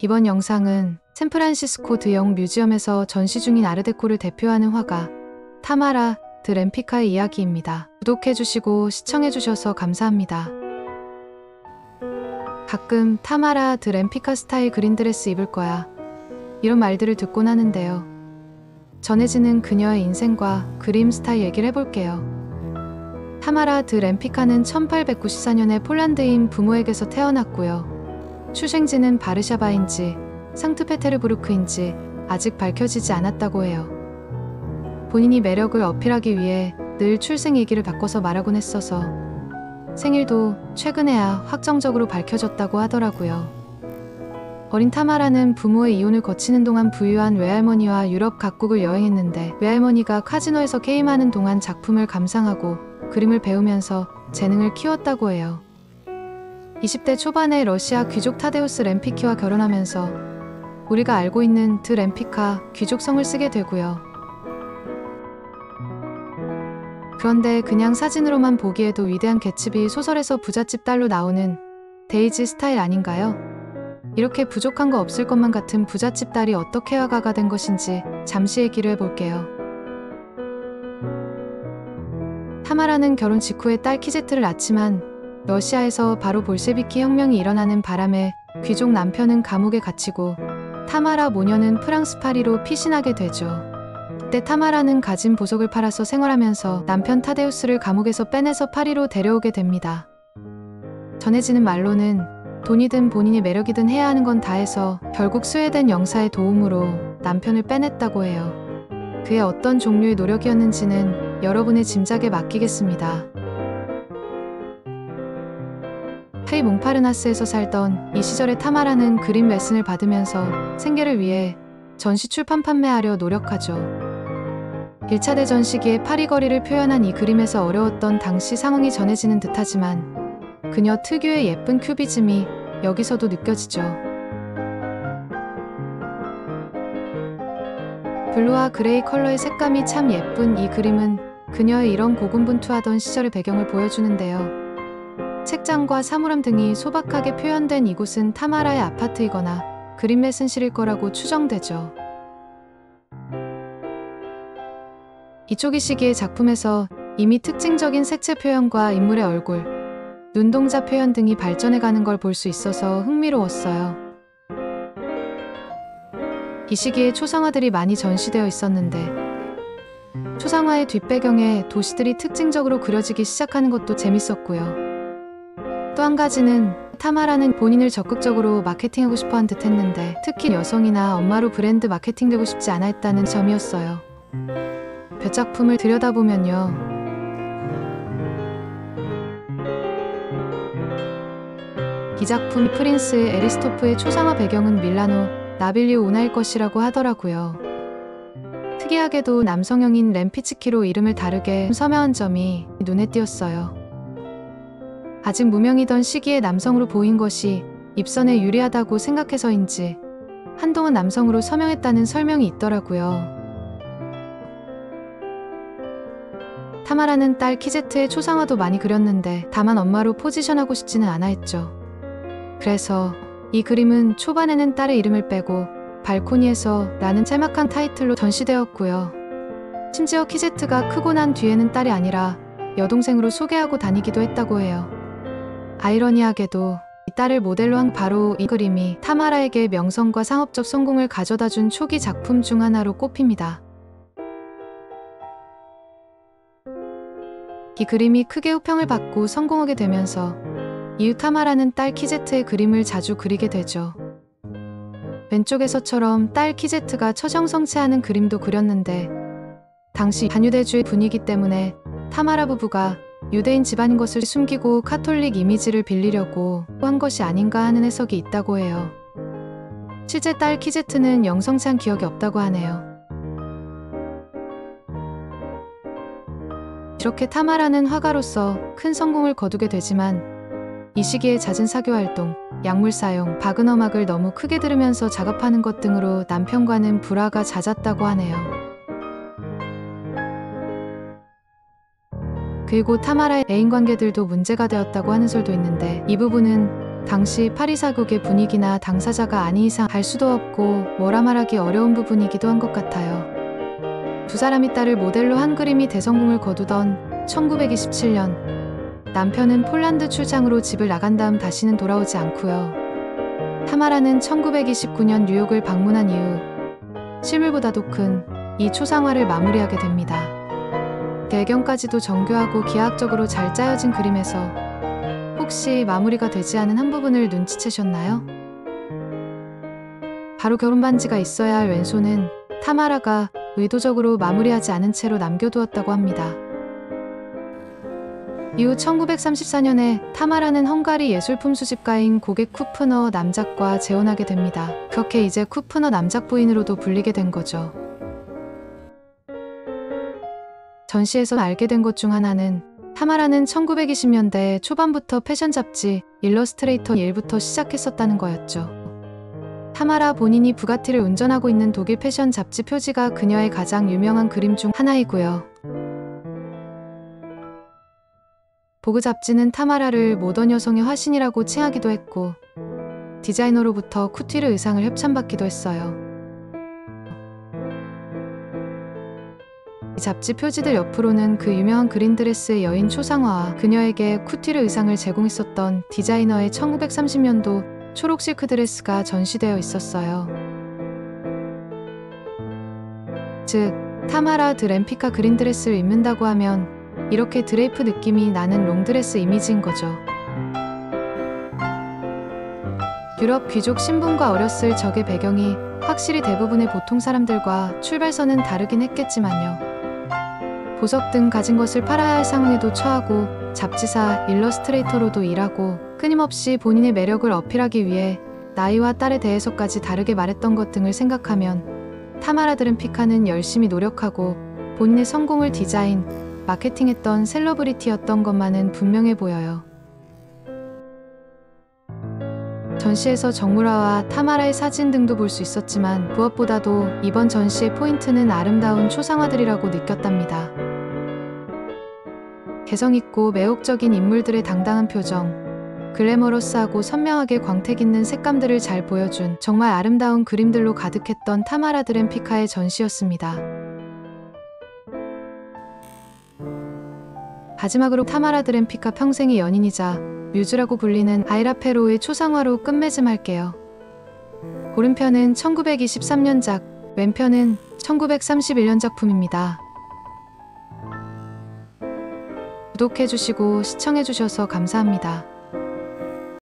이번 영상은 샌프란시스코 드영 뮤지엄에서 전시 중인 아르데코를 대표하는 화가 타마라 드 램피카의 이야기입니다. 구독해주시고 시청해주셔서 감사합니다. 가끔 타마라 드 램피카 스타일 그린드레스 입을 거야, 이런 말들을 듣곤 하는데요. 전해지는 그녀의 인생과 그림 스타일 얘기를 해볼게요. 타마라 드 램피카는 1894년에 폴란드인 부모에게서 태어났고요. 출생지는 바르샤바인지 상트페테르부르크인지 아직 밝혀지지 않았다고 해요. 본인이 매력을 어필하기 위해 늘 출생 얘기를 바꿔서 말하곤 했어서 생일도 최근에야 확정적으로 밝혀졌다고 하더라고요. 어린 타마라는 부모의 이혼을 거치는 동안 부유한 외할머니와 유럽 각국을 여행했는데, 외할머니가 카지노에서 게임하는 동안 작품을 감상하고 그림을 배우면서 재능을 키웠다고 해요. 20대 초반에 러시아 귀족 타데우스 램피키와 결혼하면서 우리가 알고 있는 드 램피카 귀족성을 쓰게 되고요. 그런데 그냥 사진으로만 보기에도 위대한 개츠비 소설에서 부잣집 딸로 나오는 데이지 스타일 아닌가요? 이렇게 부족한 거 없을 것만 같은 부잣집 딸이 어떻게 화가가 된 것인지 잠시 얘기를 해볼게요. 타마라는 결혼 직후에 딸 키제트를 낳지만 러시아에서 바로 볼셰비키 혁명이 일어나는 바람에 귀족 남편은 감옥에 갇히고 타마라 모녀는 프랑스 파리로 피신하게 되죠. 그때 타마라는 가진 보석을 팔아서 생활하면서 남편 타데우스를 감옥에서 빼내서 파리로 데려오게 됩니다. 전해지는 말로는 돈이든 본인의 매력이든 해야 하는 건 다 해서 결국 스웨덴 영사의 도움으로 남편을 빼냈다고 해요. 그의 어떤 종류의 노력이었는지는 여러분의 짐작에 맡기겠습니다. 파리 몽파르나스에서 살던 이 시절의 타마라는 그림 레슨을 받으면서 생계를 위해 전시 출판 판매하려 노력하죠. 1차 대전 시기에 파리 거리를 표현한 이 그림에서 어려웠던 당시 상황이 전해지는 듯하지만 그녀 특유의 예쁜 큐비즘이 여기서도 느껴지죠. 블루와 그레이 컬러의 색감이 참 예쁜 이 그림은 그녀의 이런 고군분투하던 시절의 배경을 보여주는데요. 책장과 사물함 등이 소박하게 표현된 이곳은 타마라의 아파트이거나 그림 레슨실일 거라고 추정되죠. 이 초기 시기의 작품에서 이미 특징적인 색채 표현과 인물의 얼굴, 눈동자 표현 등이 발전해가는 걸 볼 수 있어서 흥미로웠어요. 이 시기에 초상화들이 많이 전시되어 있었는데 초상화의 뒷배경에 도시들이 특징적으로 그려지기 시작하는 것도 재밌었고요. 또 한 가지는 타마라는 본인을 적극적으로 마케팅하고 싶어 한 듯 했는데 특히 여성이나 엄마로 브랜드 마케팅되고 싶지 않아 했다는 점이었어요. 벽작품을 들여다보면요. 이 작품 프린스 에리스토프의 초상화 배경은 밀라노 나빌리 운하일 것이라고 하더라고요. 특이하게도 남성형인 램피츠키로 이름을 다르게 서명한 점이 눈에 띄었어요. 아직 무명이던 시기에 남성으로 보인 것이 입선에 유리하다고 생각해서인지 한동안 남성으로 서명했다는 설명이 있더라고요. 타마라는 딸 키제트의 초상화도 많이 그렸는데 다만 엄마로 포지션하고 싶지는 않아 했죠. 그래서 이 그림은 초반에는 딸의 이름을 빼고 발코니에서 라는 짤막한 타이틀로 전시되었고요. 심지어 키제트가 크고 난 뒤에는 딸이 아니라 여동생으로 소개하고 다니기도 했다고 해요. 아이러니하게도 이 딸을 모델로 한 바로 이 그림이 타마라에게 명성과 상업적 성공을 가져다준 초기 작품 중 하나로 꼽힙니다. 이 그림이 크게 호평을 받고 성공하게 되면서 이후 타마라는 딸 키제트의 그림을 자주 그리게 되죠. 왼쪽에서처럼 딸 키제트가 처정성체하는 그림도 그렸는데 당시 반유대주의 분위기 때문에 타마라 부부가 유대인 집안인 것을 숨기고 카톨릭 이미지를 빌리려고 한 것이 아닌가 하는 해석이 있다고 해요. 실제 딸 키제트는 영성체한 기억이 없다고 하네요. 이렇게 타마라는 화가로서 큰 성공을 거두게 되지만 이 시기에 잦은 사교활동, 약물 사용, 바그너막을 너무 크게 들으면서 작업하는 것 등으로 남편과는 불화가 잦았다고 하네요. 그리고 타마라의 애인관계들도 문제가 되었다고 하는 설도 있는데 이 부분은 당시 파리 사국의 분위기나 당사자가 아닌 이상 알 수도 없고 뭐라 말하기 어려운 부분이기도 한 것 같아요. 두 사람이 딸을 모델로 한 그림이 대성공을 거두던 1927년 남편은 폴란드 출장으로 집을 나간 다음 다시는 돌아오지 않고요. 타마라는 1929년 뉴욕을 방문한 이후 실물보다도 큰 이 초상화를 마무리하게 됩니다. 배경까지도 정교하고 기하학적으로 잘 짜여진 그림에서 혹시 마무리가 되지 않은 한 부분을 눈치채셨나요? 바로 결혼 반지가 있어야 할 왼손은 타마라가 의도적으로 마무리하지 않은 채로 남겨두었다고 합니다. 이후 1934년에 타마라는 헝가리 예술품 수집가인 고객 쿠프너 남작과 재혼하게 됩니다. 그렇게 이제 쿠프너 남작 부인으로도 불리게 된 거죠. 전시에서 알게 된 것 중 하나는 타마라는 1920년대 초반부터 패션 잡지 일러스트레이터 일부터 시작했었다는 거였죠. 타마라 본인이 부가티를 운전하고 있는 독일 패션 잡지 표지가 그녀의 가장 유명한 그림 중 하나이고요. 보그 잡지는 타마라를 모던 여성의 화신이라고 칭하기도 했고 디자이너로부터 쿠티르 의상을 협찬받기도 했어요. 이 잡지 표지들 옆으로는 그 유명한 그린드레스의 여인 초상화와 그녀에게 쿠티르 의상을 제공했었던 디자이너의 1930년도 초록 실크 드레스가 전시되어 있었어요. 즉, 타마라 드 램피카 그린드레스를 입는다고 하면 이렇게 드레이프 느낌이 나는 롱드레스 이미지인 거죠. 유럽 귀족 신분과 어렸을 적의 배경이 확실히 대부분의 보통 사람들과 출발선은 다르긴 했겠지만요. 보석 등 가진 것을 팔아야 할 상황에도 처하고 잡지사 일러스트레이터로도 일하고 끊임없이 본인의 매력을 어필하기 위해 나이와 딸에 대해서까지 다르게 말했던 것 등을 생각하면 타마라 드 램피카는 열심히 노력하고 본인의 성공을 디자인, 마케팅했던 셀러브리티였던 것만은 분명해 보여요. 전시에서 정물화와 타마라의 사진 등도 볼 수 있었지만 무엇보다도 이번 전시의 포인트는 아름다운 초상화들이라고 느꼈답니다. 개성있고 매혹적인 인물들의 당당한 표정, 글래머러스하고 선명하게 광택 있는 색감들을 잘 보여준 정말 아름다운 그림들로 가득했던 타마라 드 램피카의 전시였습니다. 마지막으로 타마라 드 램피카 평생의 연인이자 뮤즈라고 불리는 아이라 페로의 초상화로 끝맺음할게요. 오른편은 1923년작, 왼편은 1931년 작품입니다. 구독해주시고 시청해주셔서 감사합니다.